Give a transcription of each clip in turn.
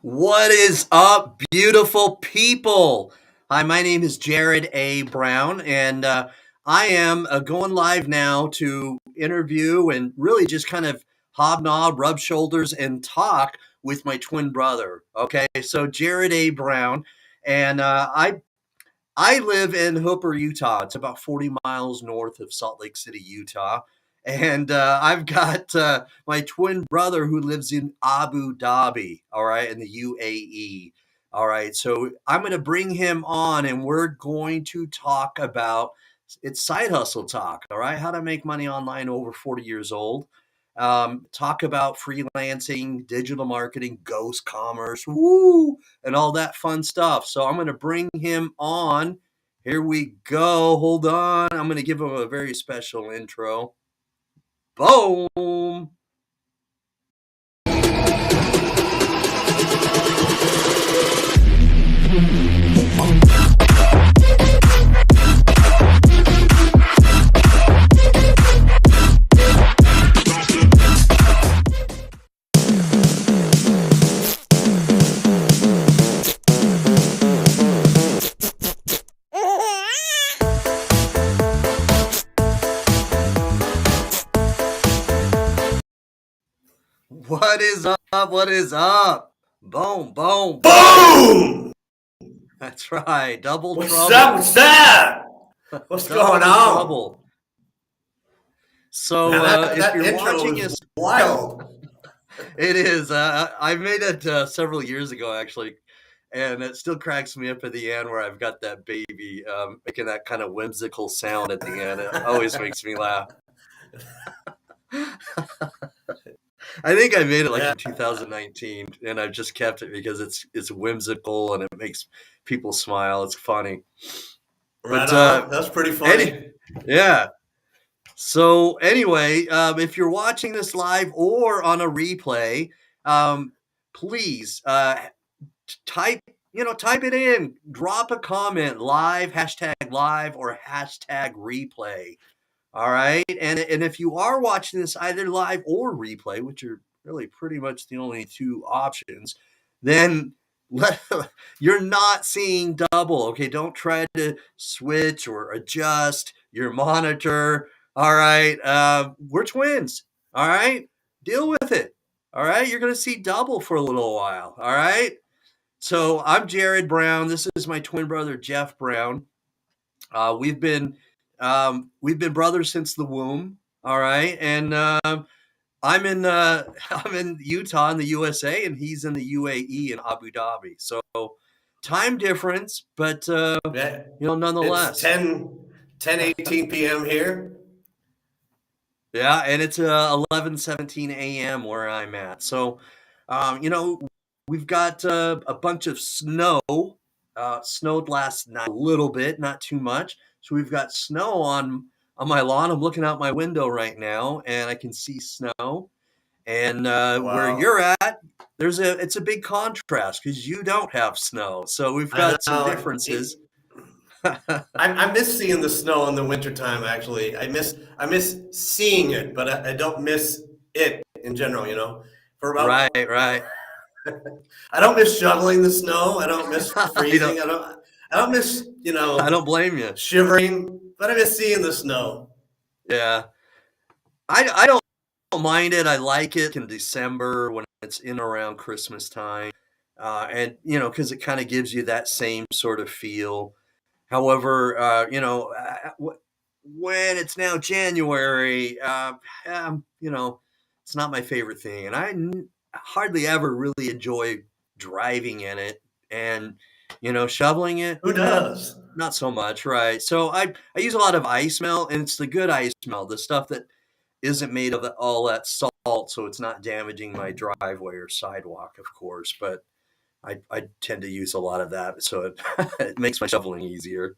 What is up, beautiful people? Hi, my name is Jared A. Brown, and I am going live now to interview and really just kind of hobnob, rub shoulders, and talk with my twin brother. Okay, so Jared A. Brown, and I live in Hooper, Utah. It's about 40 miles north of Salt Lake City, Utah. And I've got my twin brother who lives in Abu Dhabi, all right, in the UAE. All right, so I'm going to bring him on and we're going to talk about it's side hustle talk, all right, how to make money online over 40 years old. Talk about freelancing, digital marketing, ghost commerce, woo, and all that fun stuff. So I'm going to bring him on. Here we go. Hold on. I'm going to give him a very special intro. Boom. What is up? What is up? Boom, boom, Boom! That's right. Double What's trouble. up? What's that? What's going on? Trouble. So Now if you're watching is us, wild. it is. I made it several years ago, actually, and it still cracks me up at the end where I've got that baby making that kind of whimsical sound at the end. It always makes me laugh. I think I made it like in 2019, and I've just kept it because it's whimsical and it makes people smile. It's funny. Right But on. That's pretty funny. Yeah. So anyway, if you're watching this live or on a replay, please type it in, drop a comment, live, #live or #replay. All right. And if you are watching this either live or replay, which are really pretty much the only two options, then you're not seeing double. Okay. Don't try to switch or adjust your monitor. All right. We're twins. All right. Deal with it. All right. You're going to see double for a little while. All right. So I'm Jared Brown. This is my twin brother, Jeff Brown. We've been brothers since the womb. All right, and I'm in I'm in Utah in the USA, and he's in the UAE in Abu Dhabi. So time difference, but nonetheless, It's 10:18 p.m. here. Yeah, and it's 11:17 a.m. where I'm at. So, we've got a bunch of snow. Snowed last night a little bit, not too much. So we've got snow on my lawn. I'm looking out my window right now, and I can see snow. And where you're at, it's a big contrast because you don't have snow. So we've got some differences. I miss seeing the snow in the wintertime, actually. I miss seeing it, but I don't miss it in general, Right. I don't miss shoveling the snow. I don't miss freezing. I don't miss, I don't blame you. Shivering, but I miss seeing the snow. Yeah. I don't mind it. I like it in December when it's in around Christmas time. And because it kind of gives you that same sort of feel. However, when it's now January, it's not my favorite thing, and I hardly ever really enjoy driving in it, and shoveling it. Who does? Not so much, right? So I use a lot of ice melt, and it's the good ice melt, the stuff that isn't made of all that salt, so it's not damaging my driveway or sidewalk, of course, but I tend to use a lot of that, so it makes my shoveling easier.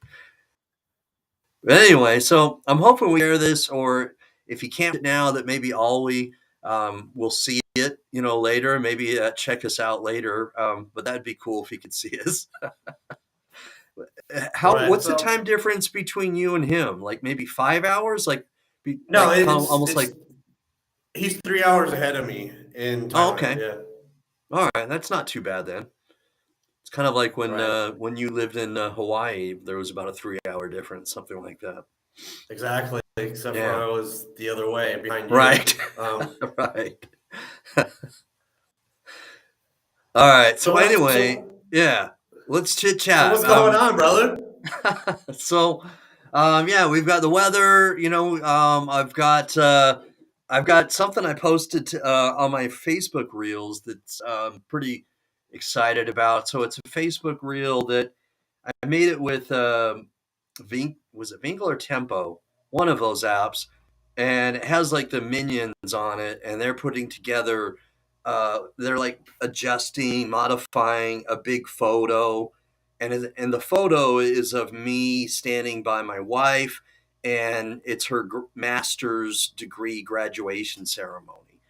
But anyway, so I'm hoping we share this, or if you can't now, that maybe Ollie will see it, later. Maybe check us out later. But that'd be cool if he could see us. What's the time difference between you and him? Like maybe 5 hours? He's 3 hours ahead of me in Thailand. Oh, okay. Yeah. All right, that's not too bad then. It's kind of like Right. when you lived in Hawaii, there was about a 3-hour difference, something like that. Exactly. Except for Yeah. I was the other way behind you. Right. Right. All right. So So what? anyway, yeah, let's chit So chat. what's going on, brother? So, yeah, we've got the weather. I've got something I posted on my Facebook reels that's pretty excited about. So it's a Facebook reel that I made it with was it Vinkle or Tempo, one of those apps, and it has like the minions on it, and they're putting together. They're like adjusting, modifying a big photo, and the photo is of me standing by my wife, and it's her master's degree graduation ceremony.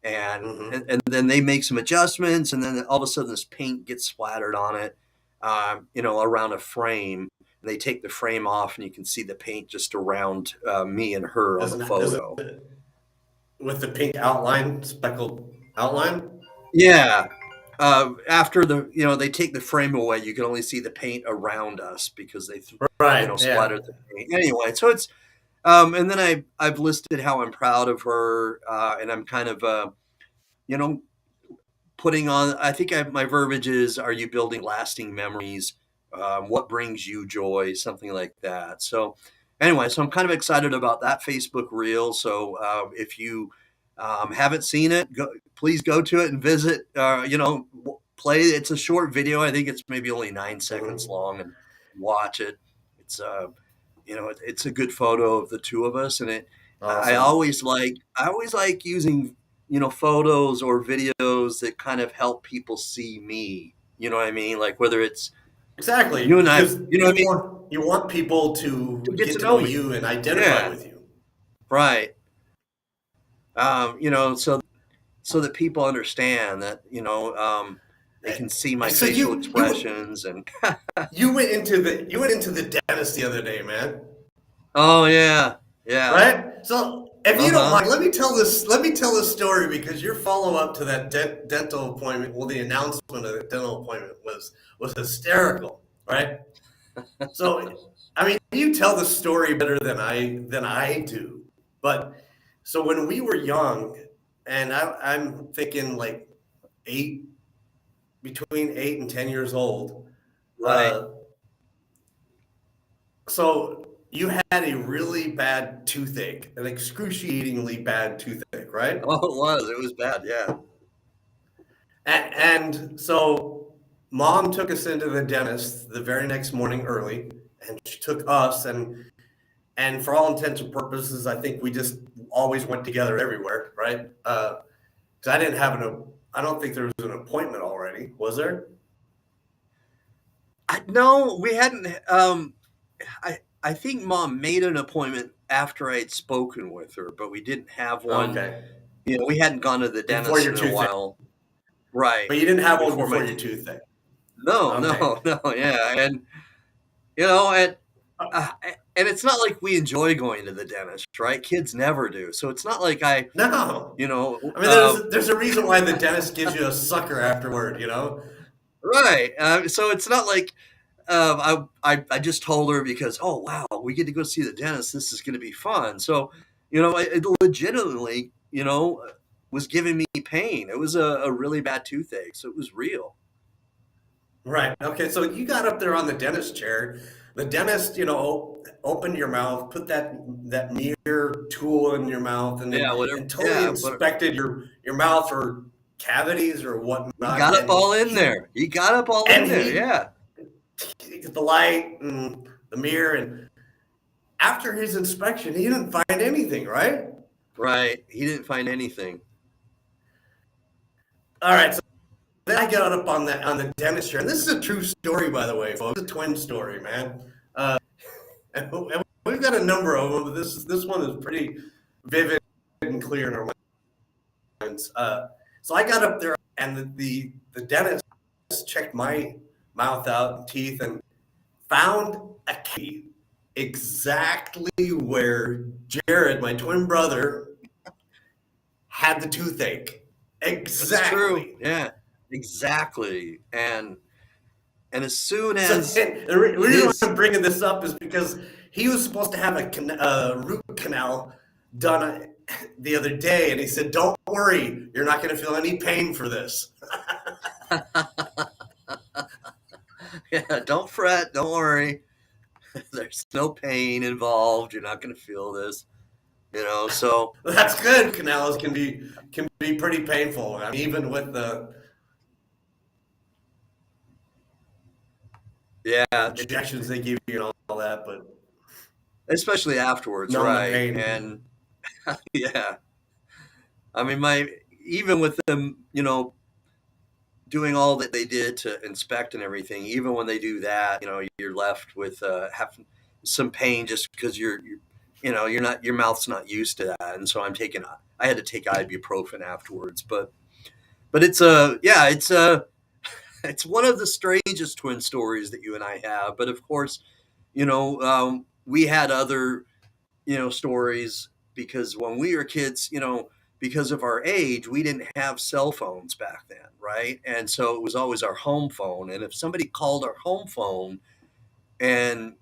And, Hmm. and and then they make some adjustments, and then all of a sudden this paint gets splattered on it, around a frame. And they take the frame off, and you can see the paint just around me and her on the Is it photo. with the pink outline, speckled outline? Yeah. After they take the frame away, you can only see the paint around us because they, Right. Yeah. splattered the paint. Anyway, so it's, and then I've listed how I'm proud of her, and I'm kind of, you know, putting on, I think my verbiage is, are you building lasting memories? What brings you joy? Something like that. So anyway, so I'm kind of excited about that Facebook reel. So if you haven't seen it, please go to it and visit, play. It's a short video. I think it's maybe only 9 seconds Hmm. long, and watch it. It's, it's a good photo of the two of us. And I Awesome. always like using, photos or videos that kind of help people see me. You know what I mean? Like whether it's Exactly, you and I, because you know what I mean? you want people To to get get to to know know me. you and identify Yeah, with you. right. So that people understand that, they can see my So facial expressions and you went into the dentist the other day, man. oh yeah, yeah, Right? So if you don't uh-huh, mind, let me tell this story because your follow-up to that dental appointment, well, the announcement of the dental appointment was hysterical, right? So I mean, you tell the story better than I do. But so when we were young, and I'm thinking like eight between 8 and 10 years old. right. Uh, so you had a really bad toothache, an excruciatingly bad toothache, right? Oh, it was bad. Yeah, And so mom took us into the dentist the very next morning early, and she took us and for all intents and purposes, I think we just always went together everywhere, right? Because I don't think there was an appointment already, was there? no, we hadn't. I think mom made an appointment after I had spoken with her, but we didn't have one. Okay, We hadn't gone to the before dentist your in a toothache, while. Right. but you didn't have one Before my before your toothache. no, Okay. no, no, yeah, and you know, and uh, and it's not like we enjoy going to the dentist, right? Kids never do. So it's not like I, No. you know, I mean, there's a reason why the dentist gives you a sucker afterward, you know? right. So it's not like I just told her because, oh wow, we get to go see the dentist. This is going to be fun. So it legitimately, was giving me pain. It was a really bad toothache, so it was real. Right. Okay. So you got up there on the dentist chair. The dentist, opened your mouth, put that mirror tool in your mouth, and Yeah, then whatever. and totally Yeah, but inspected your mouth for cavities or he whatnot. got up And all in there. He got up all in and there. he Yeah, the light and the mirror, and after his inspection, he didn't find anything. Right. right. He didn't find anything. All right. So then I got up on the dentist chair, and this is a true story, by the way, folks. It's a twin story, man. And we've got a number of them, but this one is pretty vivid and clear in our minds. So I got up there, and the dentist checked my mouth out and teeth and found a key exactly where Jared, my twin brother, had the toothache. That's true. Exactly. Yeah. exactly. And as soon So as the reason why his I'm bringing this up is because he was supposed to have a root canal done the other day, and he said, "Don't worry, you're not going to feel any pain for this." yeah, don't fret, don't worry. There's no pain involved. You're not going to feel this, So That's good. Canals can be pretty painful. I mean, even with the yeah, injections they give you and all that, but especially afterwards, numb the right? pain. And yeah, I mean, my even with them, doing all that they did to inspect and everything, even when they do that, you're left with having some pain just because you're not your mouth's not used to that, and so I had to take ibuprofen afterwards, but it's one of the strangest twin stories that you and I have, but of course, we had other stories because when we were kids, because of our age, we didn't have cell phones back then, right? And so it was always our home phone. And if somebody called our home phone and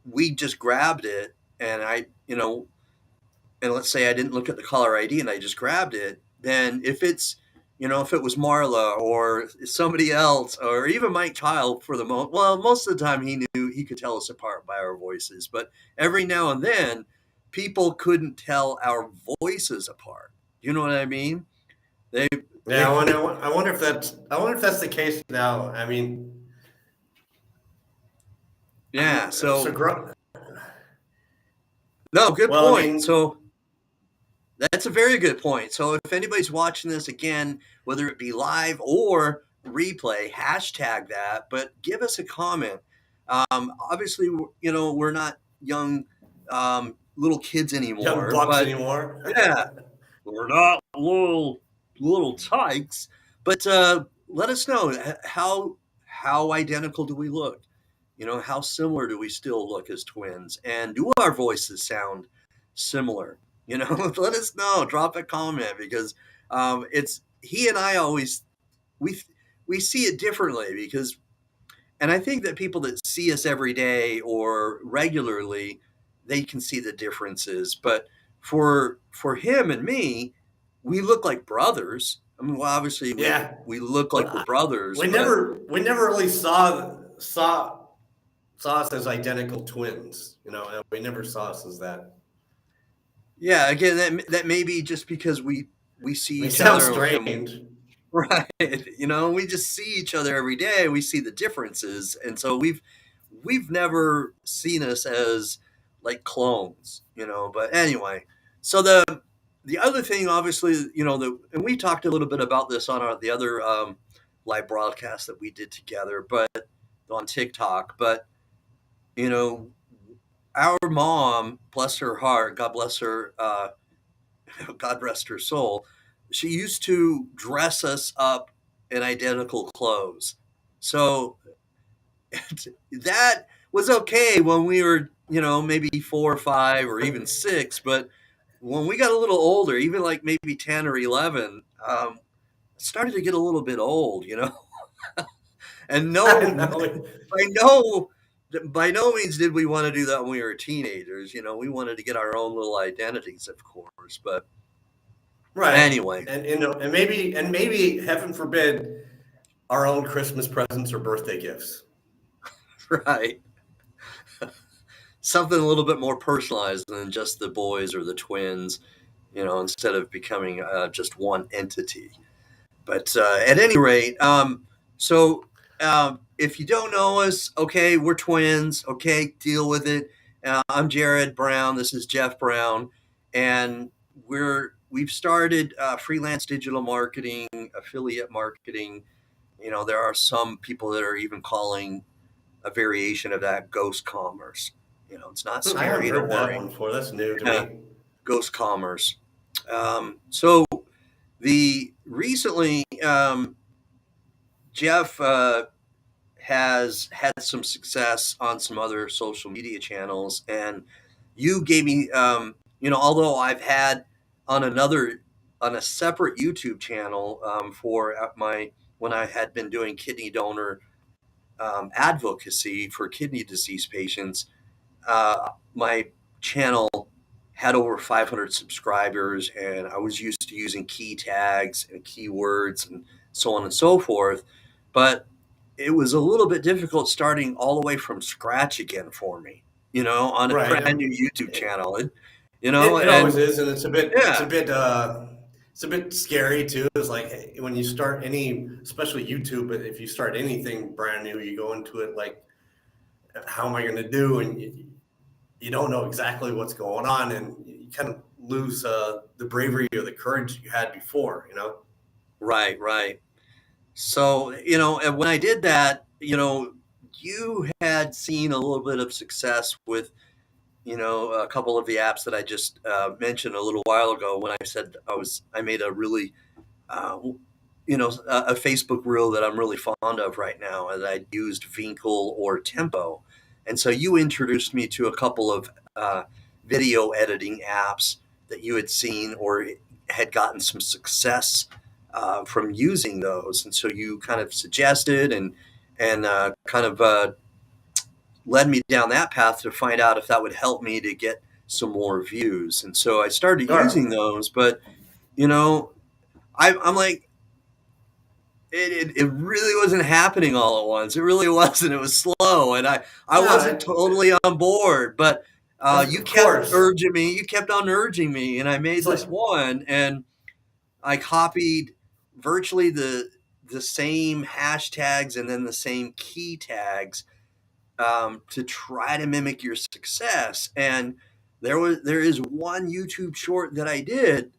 we just grabbed it and and let's say I didn't look at the caller ID and I just grabbed it, then if it was Marla or somebody else or even Mike Child for the most of the time he could tell us apart by our voices, but every now and then people couldn't tell our voices apart. You know what I mean? They, Yeah, they, I wonder if that's the case now. yeah. So No, good well, I point. mean, So that's a very good point. So if anybody's watching this again, whether it be live or replay, hashtag that, but give us a comment. Obviously, we're not young little kids young anymore, bucks but anymore. yeah, we're not little tykes. But let us know how identical do we look? How similar do we still look as twins? And do our voices sound similar? Let us know. Drop a comment because it's he and I always we we see it differently because, and I think that people that see us every day or regularly, they can see the differences. But for him and me, we look like brothers. I mean, well, obviously Yeah, we look like but we're brothers, but we never really saw us as identical twins. You know, and we never saw us as that. yeah, again, that may be just because we see It each sounds other and strange. right. We just see each other every day. We see the differences. And so we've never seen us as like clones. But anyway, so the other thing obviously, and we talked a little bit about this on the other live broadcast that we did together, but on TikTok, but you know, our mom, bless her heart, God bless her, God rest her soul, she used to dress us up in identical clothes. So that was okay when we were, maybe 4 or 5 or even 6. But when we got a little older, even like maybe 10 or 11, it started to get a little bit old. And I no, know. by no, by no means did we want to do that when we were teenagers. We wanted to get our own little identities, of course. But Right. anyway, And and maybe heaven forbid our own Christmas presents or birthday gifts. right. Something a little bit more personalized than just the boys or the twins, instead of becoming just one entity. But at any rate, so if you don't know us, okay, we're twins. Okay, deal with it. I'm Jared Brown. This is Jeff Brown, and we've started freelance digital marketing, affiliate marketing. There are some people that are even calling a variation of that ghost commerce. It's not I haven't scary. Don't heard that worry. one before. That's new to Yeah, me. ghost commerce. So the recently Jeff has had some success on some other social media channels, and you gave me, although I've had on a separate YouTube channel for my when I had been doing kidney donor advocacy for kidney disease patients, my channel had over 500 subscribers, and I was used to using key tags and keywords and so on and so forth. But it was a little bit difficult starting all the way from scratch again for me, on a Right. brand new YouTube channel. And, It always and is, and yeah, it's a bit scary too. It's like, hey, when you start any, especially YouTube, but if you start anything brand new, you go into it like, how am I going to do? And you don't know exactly what's going on, and you kind of lose the bravery or the courage you had before. right, right. So, and when I did that, you had seen a little bit of success with, a couple of the apps that I just mentioned a little while ago when I said I made a really, uh, a Facebook reel that I'm really fond of right now, and I used Vinkle or Tempo. And so you introduced me to a couple of video editing apps that you had seen or had gotten some success from using those. And so you kind of suggested and kind of led me down that path to find out if that would help me to get some more views. And so I started All right. using those, but you know, I'm like, it really wasn't happening all at once. It really wasn't. It was slow, and I No, wasn't totally on board. But you of kept course. urging me. You kept on urging me, and I made It's like, this one, and I copied virtually the same hashtags and then the same key tags to try to mimic your success. And there is one YouTube short that I did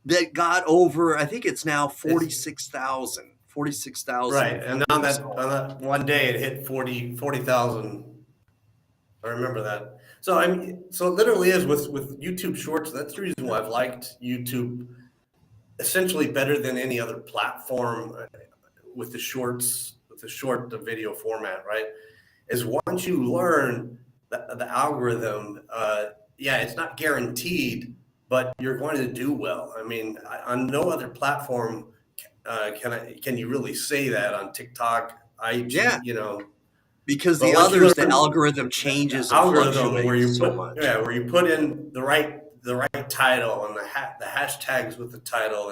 that got over, I think it's now it's 46,000 right. And on views. that one day, it hit 40,000. I remember that. So so it literally is with YouTube Shorts. That's the reason why I've liked YouTube essentially better than any other platform with the shorts, with the short the video format, right? Is once you learn the algorithm, yeah, it's not guaranteed, but you're going to do well. I mean, on no other platform can you really say that. On TikTok, Yeah, IG, because but the once you others, the learn algorithm the changes and algorithm where fluctuates you so put, much. yeah, where you put in the right title and the hashtags with the title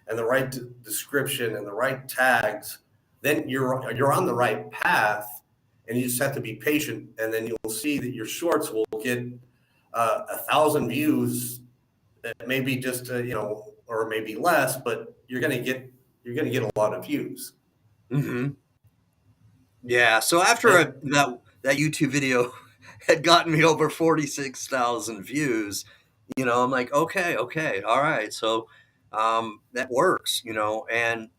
and the right description and the right tags, then you're on the right path, and you just have to be patient, and then you'll see that your shorts will get 1,000 views, maybe just or maybe less, but you're gonna get a lot of views. Hmm. Yeah. So after And that YouTube video had gotten me over 46,000 views, I'm like, okay, okay, all right. So that works, and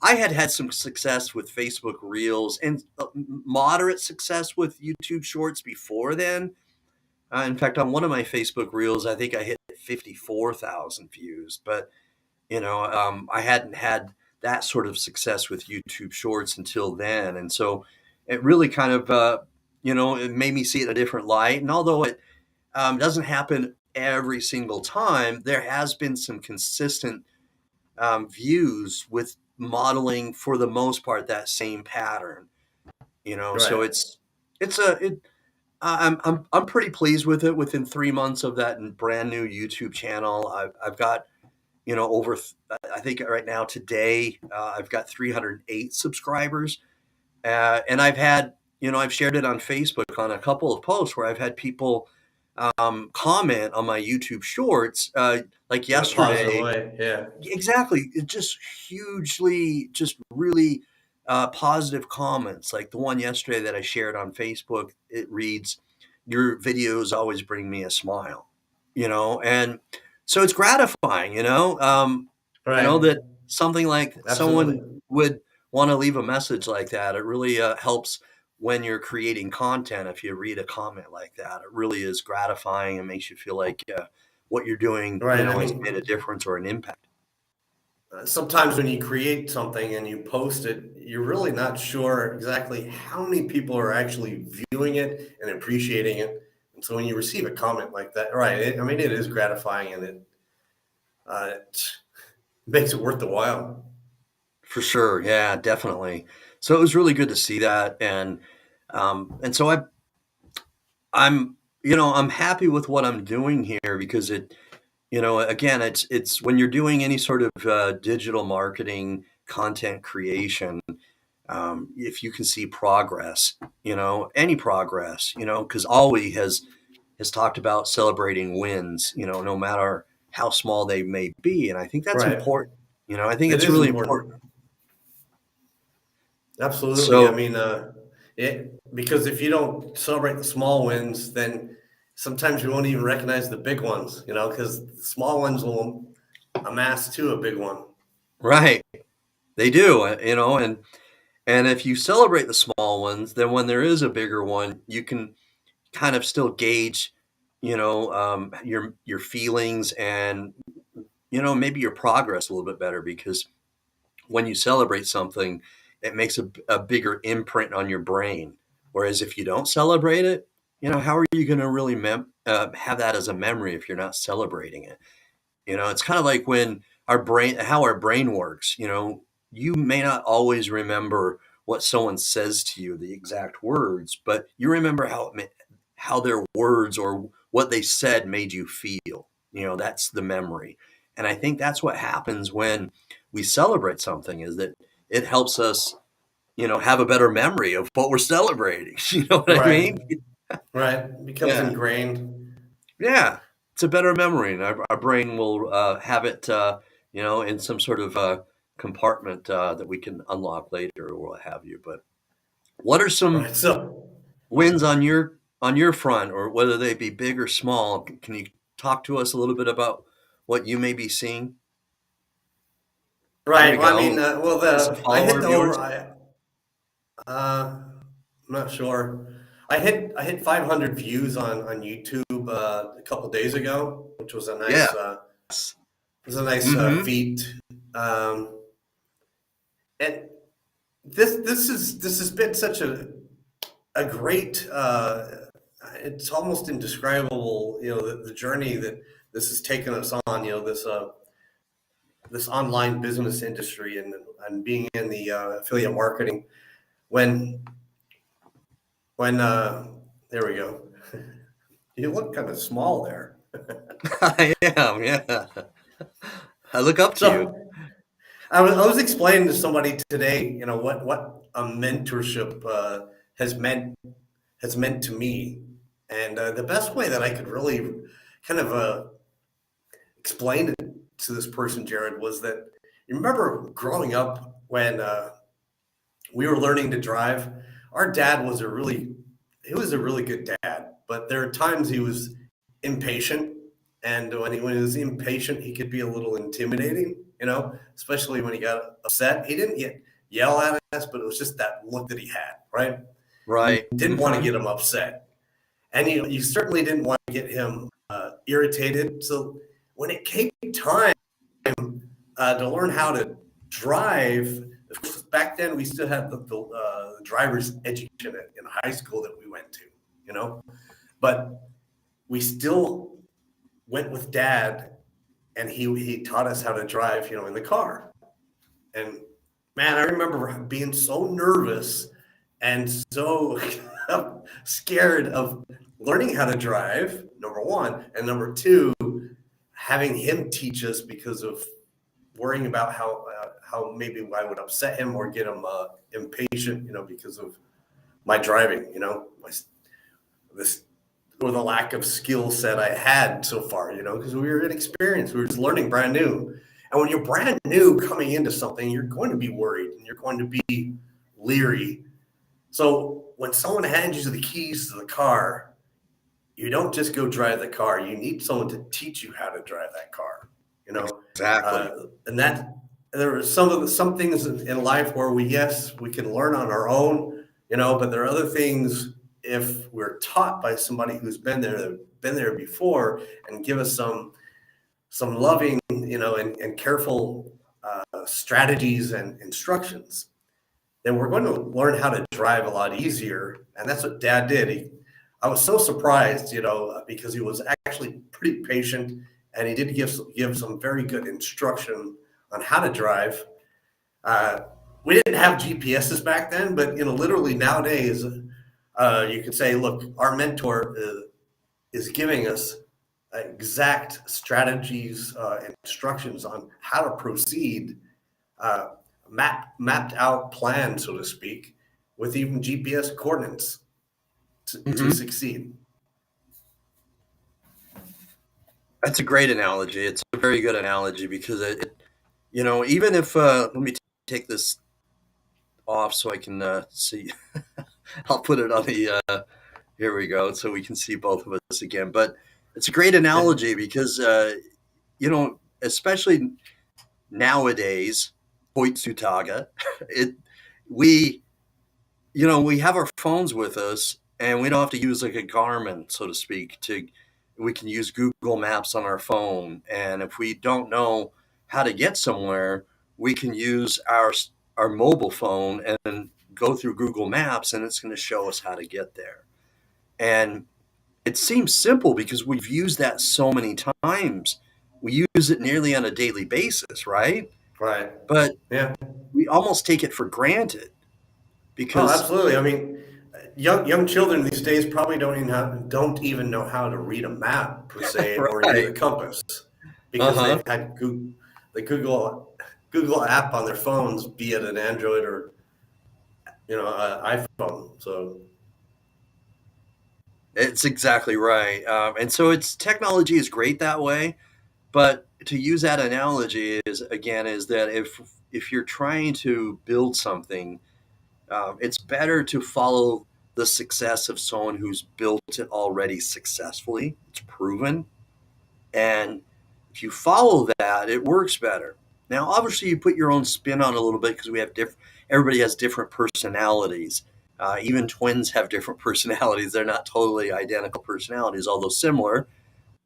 I had had some success with Facebook Reels and moderate success with YouTube Shorts before then. In fact, on one of my Facebook Reels, I think I hit 54,000 views, but I hadn't had that sort of success with YouTube Shorts until then, and so it really kind of, it made me see it in a different light. And although it doesn't happen every single time, there has been some consistent views with modeling for the most part that same pattern. So right, it's a it. I'm pretty pleased with it. Within 3 months of that brand new YouTube channel, I've got over, I think right now today, I've got 308 subscribers. And I've shared it on Facebook on a couple of posts where I've had people comment on my YouTube shorts, like in a positive yesterday. way. Yeah. Exactly. It just hugely, just really positive comments. Like the one yesterday that I shared on Facebook, it reads, "Your videos always bring me a smile," and so it's gratifying, Right. that something like someone Absolutely. would want to leave a message like that. It really helps when you're creating content. If you read a comment like that, it really is gratifying and makes you feel like what you're doing, Right. I has made a mean, difference or an impact. sometimes when you create something and you post it, you're really not sure exactly how many people are actually viewing it and appreciating it. And so when you receive a comment like that, right? I mean, it is gratifying, and it makes it worth the while. For sure. Yeah, definitely. So it was really good to see that. And so I'm, I'm happy with what I'm doing here because again, it's when you're doing any sort of digital marketing, content creation, if you can see progress, any progress, because Always has talked about celebrating wins, no matter how small they may be. And I think that's Right. important. I think It it's is really important. important. Absolutely. I So, mean, because if you don't celebrate the small wins, then sometimes you won't even recognize the big ones, because the small ones will amass to a big one. right, they do, and if you celebrate the small ones, then when there is a bigger one, you can kind of still gauge, your feelings and maybe your progress a little bit better because when you celebrate something, it makes a bigger imprint on your brain. Whereas if you don't celebrate it, how are you going to really have that as a memory if you're not celebrating it? It's kind of like how our brain works. You may not always remember what someone says to you, the exact words, but you remember how their words or what they said made you feel. That's the memory. And I think that's what happens when we celebrate something is that it helps us, have a better memory of what we're celebrating. You know what I Right. mean? Right. It becomes Yeah. ingrained. Yeah, it's a better memory, and our brain will have it, in some sort of compartment that we can unlock later or what have you. But what are some Right. So, wins on your front, or whether they be big or small? Can you talk to us a little bit about what you may be seeing? There we right. Well, I mean, go. Is this a I hit follower the of over. yours? I'm not sure. I hit 500 views on YouTube a couple days ago, which was a Yes. Mm-hmm. feat. Um, and this has been such a great. It's almost indescribable, the journey that this has taken us on. This online business industry and being in the affiliate marketing. When when there we go. You look kind of small there. I am. Yeah. I look up to you. So I was explaining to somebody today, what a mentorship has meant to me, and the best way that I could really kind of explain it to this person, Jared, was that you remember growing up when we were learning to drive. Our dad he was a really good dad, but there are times he was impatient, and when he was impatient, he could be a little intimidating, especially when he got upset. He didn't yell at us, but it was just that look that he had, right? And Right. you didn't want to Mm-hmm. get him upset, and you certainly didn't want to get him irritated. So when it came time to learn how to drive. Back then, we still had the driver's education in high school that we went to, but we still went with dad, and he taught us how to drive, in the car. And man, I remember being so nervous and so scared of learning how to drive, number one, and number two, having him teach us because of worrying about how maybe I would upset him or get him impatient, because of my driving, this or the lack of skill set I had so far, because we were inexperienced, we were just learning brand new. And when you're brand new coming into something, you're going to be worried and you're going to be leery. So when someone hands you the keys to the car, you don't just go drive the car. You need someone to teach you how to drive that car, you know. Exactly. And that there are some things in life where we can learn on our own, but there are other things if we're taught by somebody who's been there before and give us some loving, and careful strategies and instructions, then we're going to learn how to drive a lot easier. And that's what dad did. I was so surprised, because he was actually pretty patient and he did give some very good instruction on how to drive. Uh, we didn't have GPSs back then, but literally nowadays, you could say, look, our mentor is giving us exact strategies, instructions on how to proceed, uh, mapped out plan, so to speak, with even GPS coordinates to Hmm. succeed. That's a great analogy. It's a very good analogy because even if let me take this off so I can see. I'll put it on the. Here we go, so we can see both of us again. But it's a great Yeah. analogy because especially nowadays, Hoitsutaga, it we we have our phones with us and we don't have to use like a Garmin, so to speak, to we can use Google Maps on our phone. And if we don't know how to get somewhere, we can use our mobile phone and go through Google Maps and it's going to show us how to get there. And it seems simple because we've used that so many times. We use it nearly on a daily basis, right? Right. But Yeah. we almost take it for granted Oh, because absolutely. I mean, young children these days probably don't even know how to read a map per se, or use a right. compass, because Uh-huh. they've had the Google app on their phones, be it an Android or iPhone. So It's exactly right. And so it's technology is great that way, but to use that analogy is that if you're trying to build something, it's better to follow the success of someone who's built it already successfully. It's proven. And if you follow that, it works better. Now, obviously, you put your own spin on it a little bit because we have everybody has different personalities. Even twins have different personalities. They're not totally identical personalities, although similar.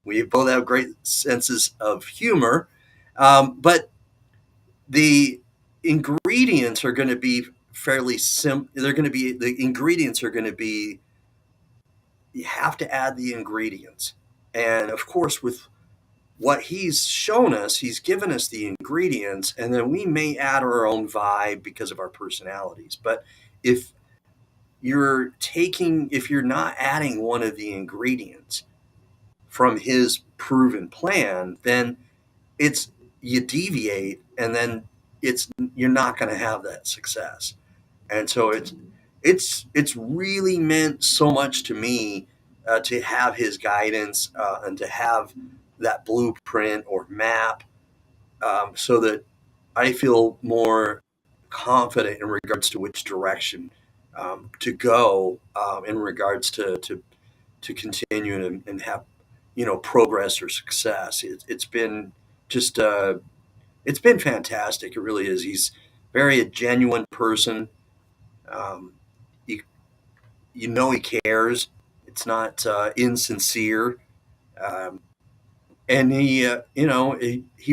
We both have great senses of humor. But the ingredients are going to be fairly simple. The ingredients are going to be, you have to add the ingredients. And of course, with what he's shown us, he's given us the ingredients, and then we may add our own vibe because of our personalities. But if if you're not adding one of the ingredients from his proven plan, then it's you deviate, and then it's you're not going to have that success. And so it's really meant so much to me to have his guidance and to have that blueprint or map so that I feel more confident in regards to which direction to go in regards to continue and have progress or success. It's been just it's been fantastic. It really is. He's very a genuine person. Um, you he cares. It's not insincere. Um, and he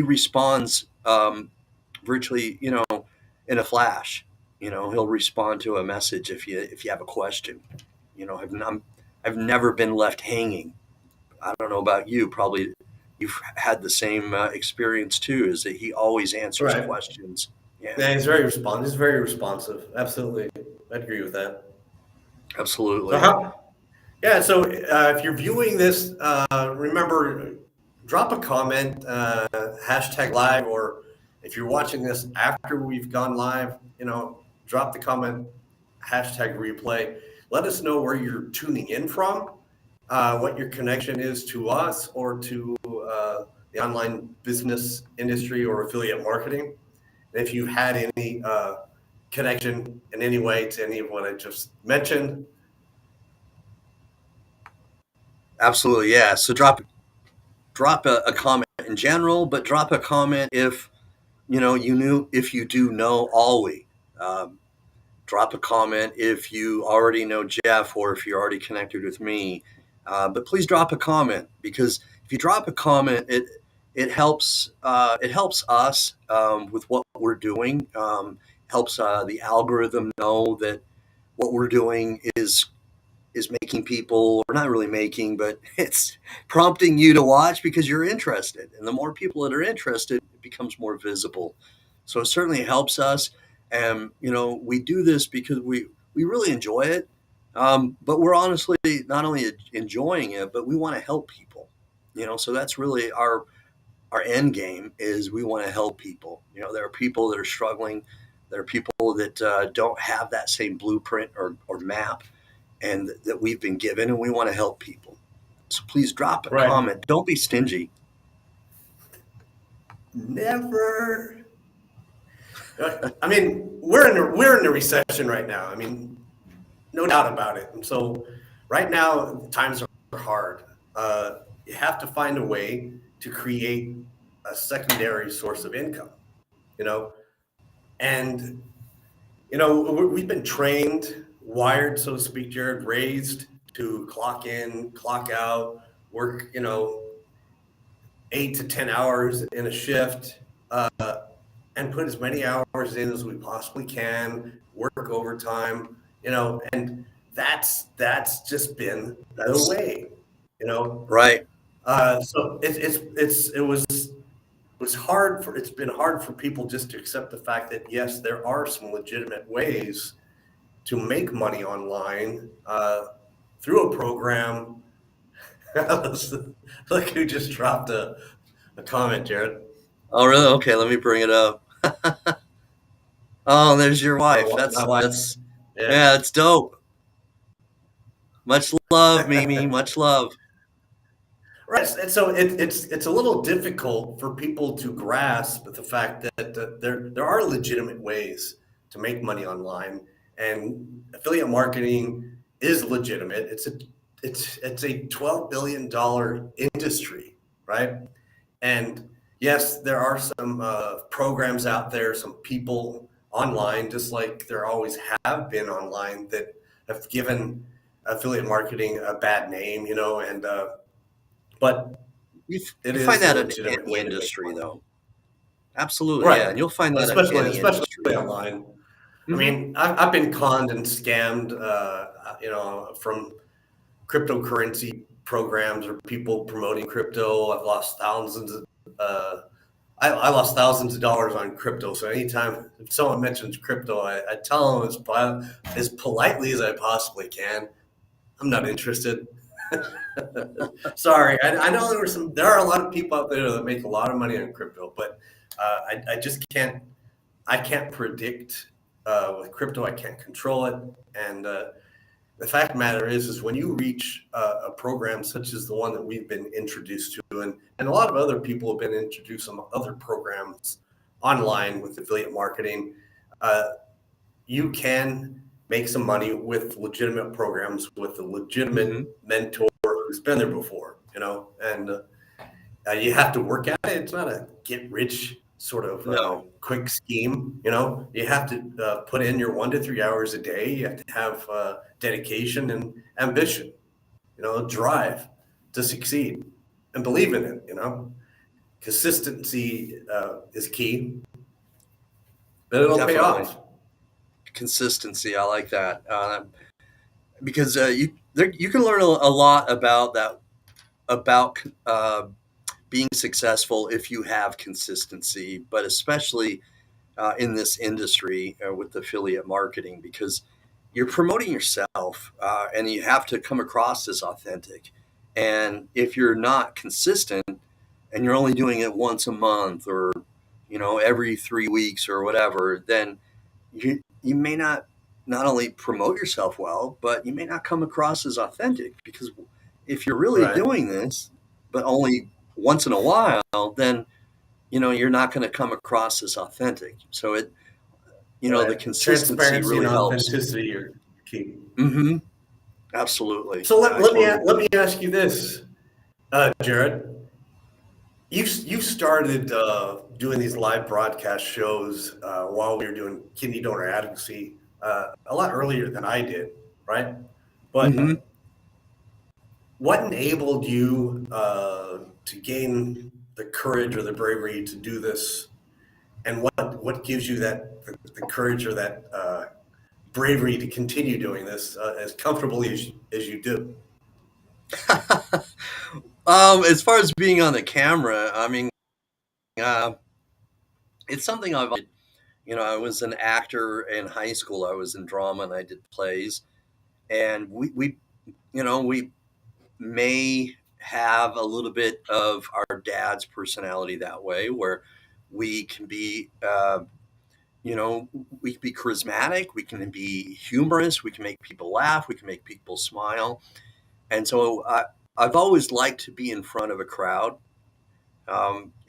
responds virtually in a flash. He'll respond to a message if you have a question. I've never been left hanging. I don't know about you, probably you've had the same experience too, is that he always answers right. questions. Yeah, Yeah, he's very responsive. He's very responsive. Absolutely, I agree with that. So absolutely. how Yeah, so if you're viewing this, remember, drop a comment, hashtag live, or if you're watching this after we've gone live, drop the comment, hashtag replay. Let us know where you're tuning in from, what your connection is to us or to the online business industry or affiliate marketing. And if you've had any connection in any way to any of what I just mentioned. Absolutely, yeah. So drop a comment in general, but drop a comment if you do know Ollie. Um, Drop a comment if you already know Jeff or if you're already connected with me. But please drop a comment because if you drop a comment, it helps us with what we're doing. Helps the algorithm know that what we're doing is making people, or not really making, but it's prompting you to watch because you're interested. And the more people that are interested, it becomes more visible. So it certainly helps us. And, we do this because we really enjoy it. But we're honestly not only enjoying it, but we want to help people. So that's really our end game is we want to help people. There are people that are struggling. There are people that don't have that same blueprint or map and that we've been given, and we want to help people. So please drop a Right. comment. Don't be stingy. Never. I mean, we're in a recession right now. I mean, no doubt about it. And so, right now, times are hard. You have to find a way to create a secondary source of income. You know, and we've been trained, wired, so to speak, Jared, raised to clock in, clock out, work, 8 to 10 hours in a shift, and put as many hours in as we possibly can, work overtime, and that's just been the That's way, you know. right. So it's been hard for people just to accept the fact that yes, there are some legitimate ways to make money online through a program. Look who just dropped a comment, Jared. Oh, really? Okay, let me bring it up. Oh, there's your wife. My That's wife. that's Yeah. yeah, it's dope. Much love, Mimi. Much love. Right. And so it's a little difficult for people to grasp the fact that there are legitimate ways to make money online, and affiliate marketing is legitimate. It's a $12 billion industry, right? And yes, there are some programs out there, some people online, just like there always have been online, that have given affiliate marketing a bad name, and but You it you is find a that in legitimate any way to make industry, money. though. Absolutely, yeah, Right. and you'll find that in Especially any especially industry. online. I Hmm. mean, I've been conned and scammed, from cryptocurrency programs or people promoting crypto. I've lost thousands of, I lost thousands of dollars on crypto. So anytime someone mentions crypto, I tell them as politely as I possibly can, I'm not interested. Sorry, I know there are a lot of people out there that make a lot of money on crypto, but I just can't. I can't predict with crypto. I can't control it, and the fact of the matter is when you reach a program such as the one that we've been introduced to, and a lot of other people have been introduced to other programs online with affiliate marketing, uh, you can make some money with legitimate programs with a legitimate Hmm. mentor who's been there before, and you have to work at it. It's not a get rich sort of No, quick scheme. You have to put in your 1 to 3 hours a day. You have to have dedication and ambition, drive to succeed and believe in it. Consistency is key, but it'll pay definitely off. consistency. I like that because you can learn a lot about that about being successful if you have consistency, but especially in this industry with affiliate marketing because you're promoting yourself and you have to come across as authentic. And if you're not consistent and you're only doing it once a month or every 3 weeks or whatever, then you may not only promote yourself well, but you may not come across as authentic because if you're really Right. doing this, but only once in a while, then you're not going to come across as authentic. So the Right. consistency Transparency and really helps. authenticity are key. Hmm. Absolutely. So Yeah, let, I let me totally let agree. me ask you this, Jared. You started doing these live broadcast shows while we were doing kidney donor advocacy a lot earlier than I did, right? Hmm. But what enabled you to gain the courage or the bravery to do this, and what gives you the courage or that bravery to continue doing this as comfortably as you do? As far as being on the camera, I mean, uh, it's something I've, I was an actor in high school. I was in drama and I did plays, and we may have a little bit of our dad's personality that way, where we can be, we can be charismatic, we can be humorous, we can make people laugh, we can make people smile. And so I've always liked to be in front of a crowd.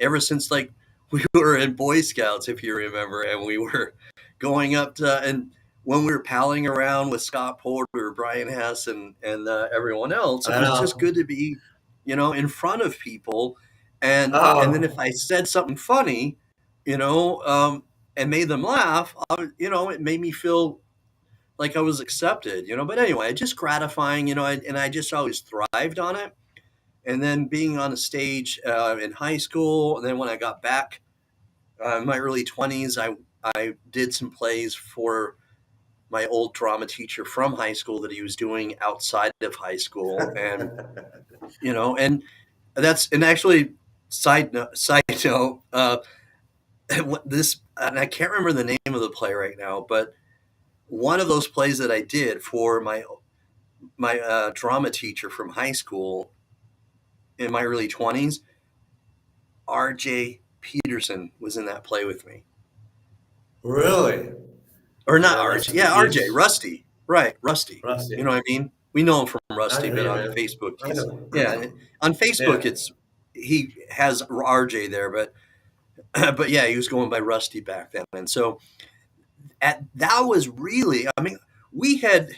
Ever since like we were in Boy Scouts, if you remember, and we were going up to, and when we were palling around with Scott Porter, Brian Hess, and everyone else, it I was just know. good to be, in front of people, and then if Oh, I said something funny, you know, um, and made them laugh, it made me feel like I was accepted, But anyway, just gratifying, and I just always thrived on it. And then being on a stage in high school, and then when I got back in my early 20s, I did some plays for my old drama teacher from high school that he was doing outside of high school, and and actually side note, this, and I can't remember the name of the play right now, but one of those plays that I did for my drama teacher from high school in my early 20s, RJ Peterson was in that play with me. really? Or not Man, RJ. Yeah, RJ, Rusty. Right, Rusty. You Rusty. know what I mean? We know him from I Rusty, know but you, on man. Facebook, I know. yeah, on Facebook, Yeah. he has RJ there, but but yeah, he was going by Rusty back then. And so that was really, I mean, we had,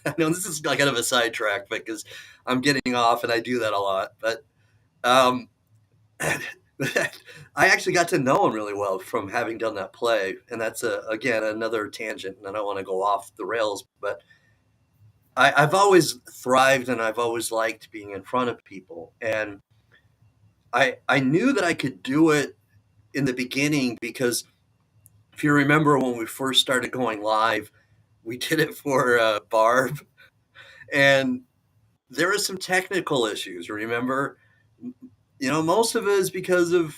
I know this is kind of a sidetrack because I'm getting off and I do that a lot, but um, I actually got to know him really well from having done that play, and that's again another tangent, and I don't want to go off the rails, but I've always thrived and I've always liked being in front of people, and I knew that I could do it in the beginning because if you remember when we first started going live, we did it for Barb, and there were some technical issues. Remember, most of it is because of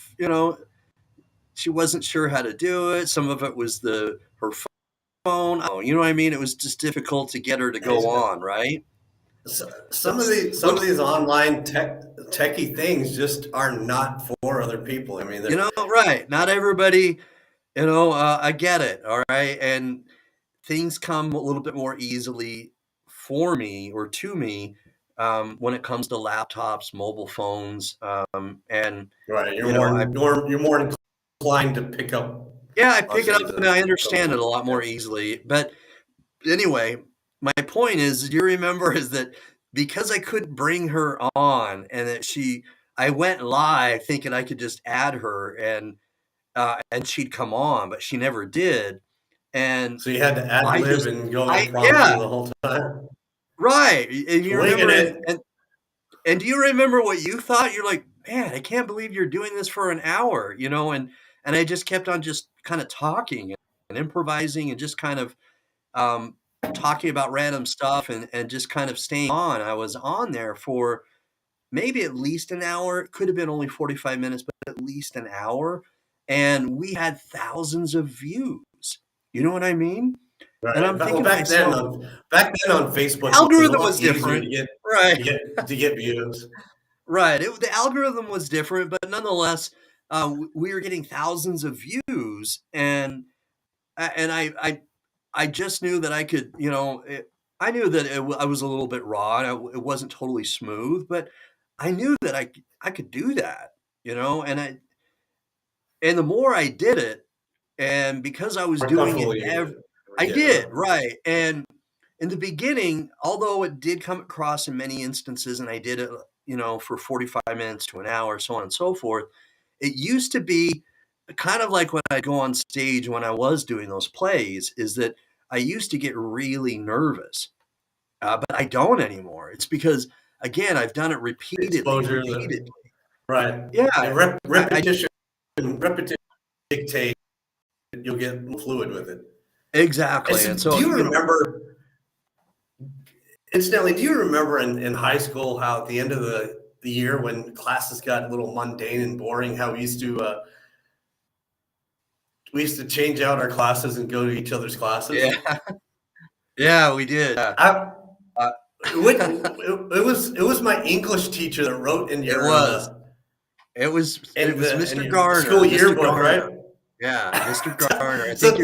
she wasn't sure how to do it. Some of it was her phone. Oh, you know what I mean? It was just difficult to get her to Hey, go on, right? some But of these some of look, these online techie things just are not for other people. I mean, they're right? Not everybody, I get it. All right, and things come a little bit more easily for me or to me when it comes to laptops, mobile phones, and right. I You're more inclined to pick up yeah, I on pick it up things and I than some understand it a people. lot Yeah. more easily. But anyway, my point is, do you remember is that because I couldn't bring her on and that I went live thinking I could just add her and she'd come on, but she never did. And So you had to ad I lib just, and go yeah, impromptu the whole time, right. And you winging remember, it. and do you remember what you thought? You're like, man, I can't believe you're doing this for an hour, and I just kept on just kind of talking and improvising and just kind of um, talking about random stuff and just kind of staying on. I was on there for maybe at least an hour. It could have been only 45 minutes, but at least an hour. And we had thousands of views. You know what I mean? And Right. I'm Well, thinking to myself, back then on the Facebook, it was a algorithm lot was easier different. Right. to get views. Right. The algorithm was different, but nonetheless, we were getting thousands of views. And I just knew that I could, I knew that I was a little bit raw. And it wasn't totally smooth, but I knew that I could do that, and the more I did it, and because I was More doing it, comfortable you were I getting, did huh? right. And in the beginning, although it did come across in many instances, and I did it, for 45 minutes to an hour, so on and so forth. It used to be kind of like when I go on stage when I was doing those plays, is that I used to get really nervous, but I don't anymore. It's because, again, I've done it repeatedly, Exposure, repeatedly. right. Yeah, And I repetition dictate you'll get fluid with it. And exactly. so, And so, incidentally, do you remember in high school how at the end of the year when classes got a little mundane and boring, how we used to we used to change out our classes and go to each other's classes. Yeah, yeah, we did. I, Uh, it was my English teacher that wrote in it your was. It was in Mr. your school Garner. Mr. yearbook, right? Garner. Yeah, Mr. Garner. So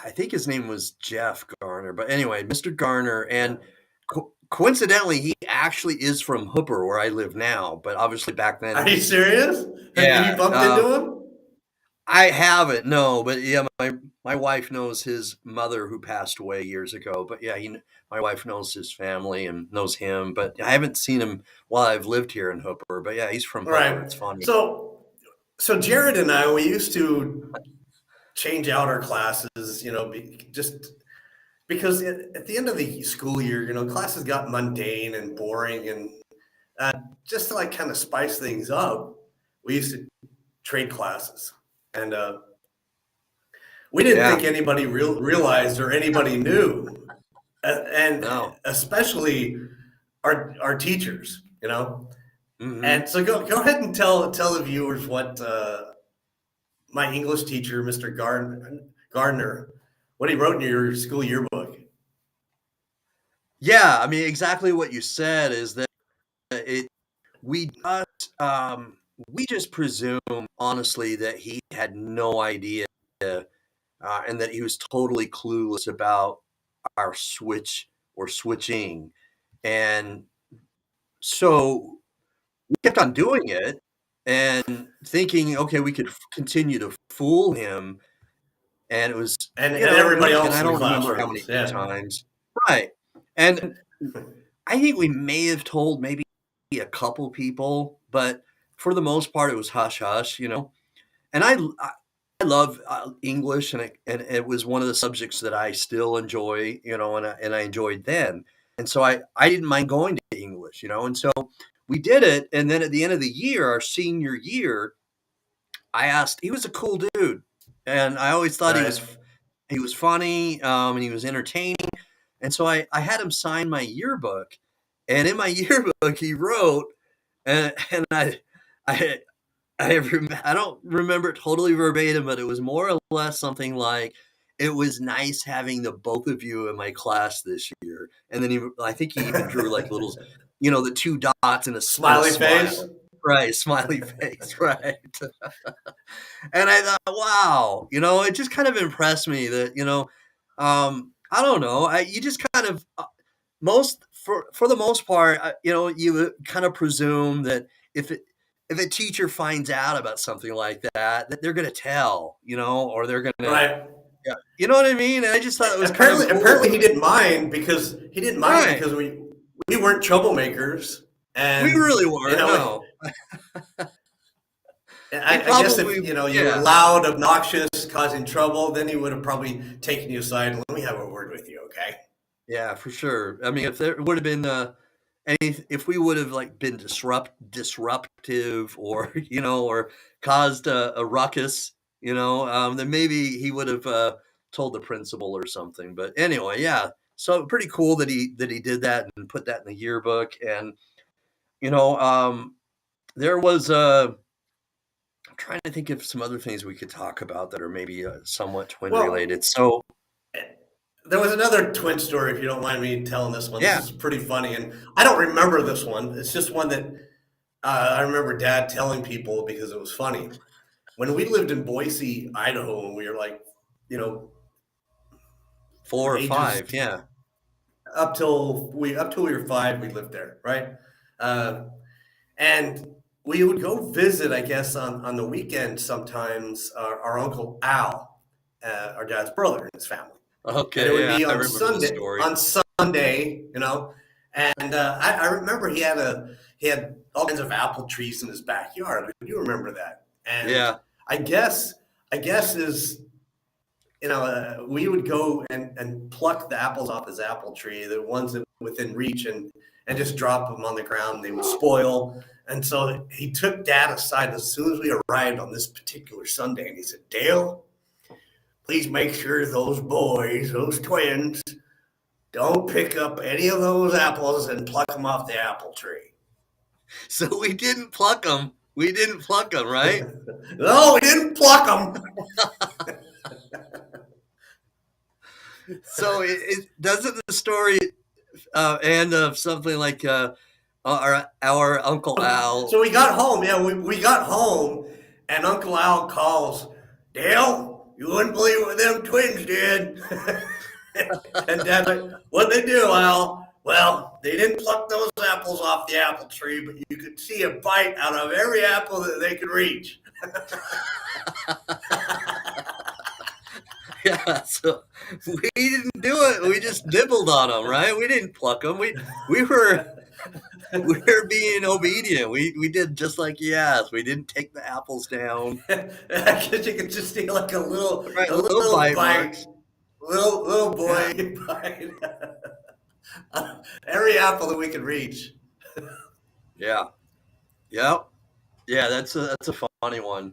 I think his name was Jeff Garner. But anyway, Mr. Garner, and coincidentally, he actually is from Hooper, where I live now. But obviously back then, are you serious? Have you yeah. bumped into him? I haven't, no, but yeah, my wife knows his mother who passed away years ago. But yeah, my wife knows his family and knows him. But I haven't seen him while I've lived here in Hooper. But yeah, he's from Hooper. Right. It's funny. So Jared and I, we used to change out our classes, just because at the end of the school year, classes got mundane and boring, and just to like kind of spice things up, we used to trade classes, and we didn't Yeah. think anybody realized or anybody knew, and No. especially our teachers, Mhm. And so go ahead and tell the viewers what my English teacher, Mr. Gardner, what he wrote in your school yearbook. Yeah, I mean, exactly what you said is that it we just we just presume honestly that he had no idea, and that he was totally clueless about our switch or switching, and so we kept on doing it and thinking, okay, we could continue to fool him, and it was, And and everybody again, else I in the don't remember how many classrooms. Yeah. times, right? And I think we may have told maybe a couple people, but for the most part, it was hush hush. And I love English, and it was one of the subjects that I still enjoy, and I enjoyed then, and so I didn't mind going to English, and so we did it, and then at the end of the year, our senior year, I asked. He was a cool dude, and I always thought Right. he was funny, and he was entertaining. And so I had him sign my yearbook, and in my yearbook he wrote, and I I don't remember it totally verbatim, but it was more or less something like, "It was nice having the both of you in my class this year." And then I think he even drew like little, the two dots and a Smiley face. smile, right? Smiley face, right? And I thought, wow, it just kind of impressed me that, I don't know, you just kind of for the most part, you kind of presume that if a teacher finds out about something like that they're going to tell, or they're going to, Right. yeah, you know what I mean? And I just thought it was kind of Apparently cool. he didn't mind because Right. we weren't troublemakers, We and really weren't. No, he I guess if probably, you were yeah. loud, obnoxious, causing trouble, then he would have probably taken you aside. Let me have a word with you, okay? Yeah, for sure. I mean, if there would have been if we would have like been disruptive, or or caused a ruckus, then maybe he would have told the principal or something. But anyway, yeah. So pretty cool that he did that and put that in the yearbook. And there was I'm trying to think of some other things we could talk about that are maybe somewhat twin related. Well, So there was another twin story, if you don't mind me telling this one. This yeah. is pretty funny, and I don't remember this one. It's just one that I remember Dad telling people because it was funny. When we lived in Boise, Idaho, and we were like, you know, 4 or ages 5, yeah. up till we were 5, we lived there, right? Uh, and we would go visit, I guess, on the weekend sometimes. Our uncle Al, our dad's brother, and his family, and it Okay, would yeah, be I on remember the Sunday. story. On Sunday, and I remember he had all kinds of apple trees in his backyard. You remember that? And Yeah. I guess is we would go and pluck the apples off his apple tree, the ones that were within reach, and just drop them on the ground. They would spoil. And so he took Dad aside as soon as we arrived on this particular Sunday, and he said, "Dale, please make sure those boys, those twins, don't pick up any of those apples and pluck them off the apple tree." So we didn't pluck them. We didn't pluck them, right? No, we didn't pluck them. So it doesn't the story end of something like our Uncle Al. So we got home. Yeah, we got home, and Uncle Al calls, Dale, you wouldn't believe what them twins did. And Dad's like, what'd they do, Al? Well, they didn't pluck those apples off the apple tree, but you could see a bite out of every apple that they could reach. Yeah, so we didn't do it. We just nibbled on them, right? We didn't pluck them. We were being obedient. We did just like you asked. We didn't take the apples down. Because you could just see like Right, a little little bite bite, marks. little boy bite. Every apple that we could reach. Yeah, yep, yeah. That's a funny one.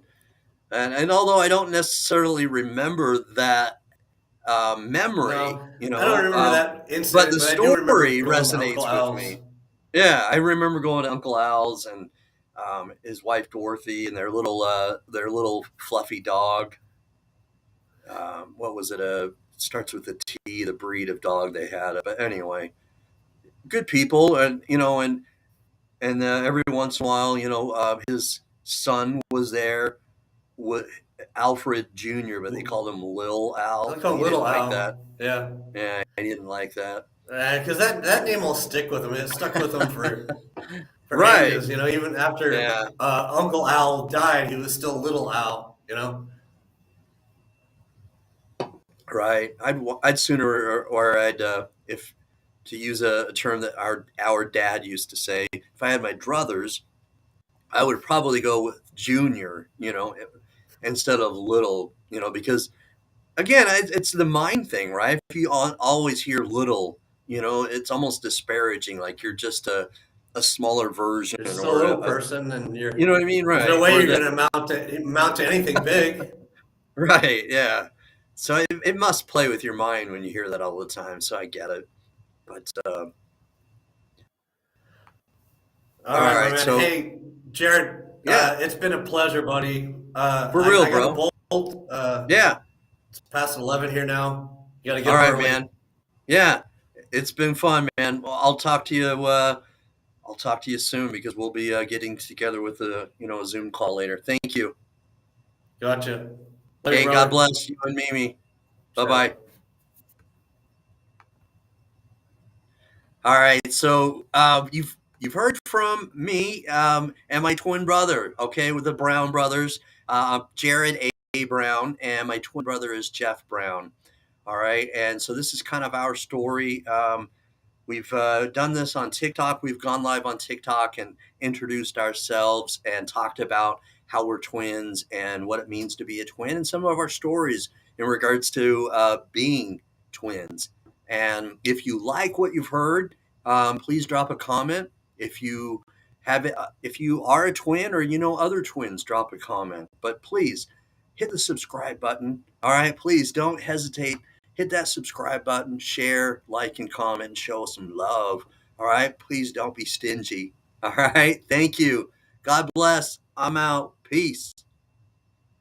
And although I don't necessarily remember that memory, No, I don't remember that but incident, the but I do remember story going to Uncle resonates with Al's. me. Yeah, I remember going to Uncle Al's and his wife Dorothy and their little fluffy dog. What was it? Starts with a T. The breed of dog they had. But anyway, good people, and every once in a while, his son was there, with Alfred Jr., but they called him Lil I Al, call and him he didn't Little like that. Al. Yeah. Yeah, I didn't like that. Because that name will stick with him. It stuck with him for Right. ages. Even after Yeah. Uncle Al died, he was still Little Al. Right. I'd sooner, or I'd if to use a term that our dad used to say, if I had my druthers, I would probably go with Junior, instead of Little, because again, it's the mind thing, right? If you always hear Little, it's almost disparaging, like you're just a smaller version, You're just a or little person, and you know what I mean, there's no right? way Or you're that, going to mount to anything big. right? Yeah. So it must play with your mind when you hear that all the time. So I get it, but All all right, my right. man. So Hey, Jared, yeah, it's been a pleasure, buddy. for real, I got a bro. bolt. Yeah. It's past 11 here now. You got to get All up right, early. man. Yeah, it's been fun, man. Well, I'll talk to you. I'll talk to you soon, because we'll be getting together with a Zoom call later. Thank you. Gotcha. Later, Hey, God brother. bless you and Mimi. Bye Ciao. bye. All right, so you've heard from me and my twin brother. Okay, with the Brown brothers, Jared A. Brown, and my twin brother is Jeff Brown. All right, and so this is kind of our story. We've done this on TikTok. We've gone live on TikTok and introduced ourselves and talked about how we're twins and what it means to be a twin, and some of our stories in regards to being twins. And if you like what you've heard, please drop a comment. If you if you are a twin or you know other twins, drop a comment. But please hit the subscribe button. All right, please don't hesitate. Hit that subscribe button, share, like, and comment, and show us some love. All right, please don't be stingy. All right, thank you. God bless. I'm out. Peace.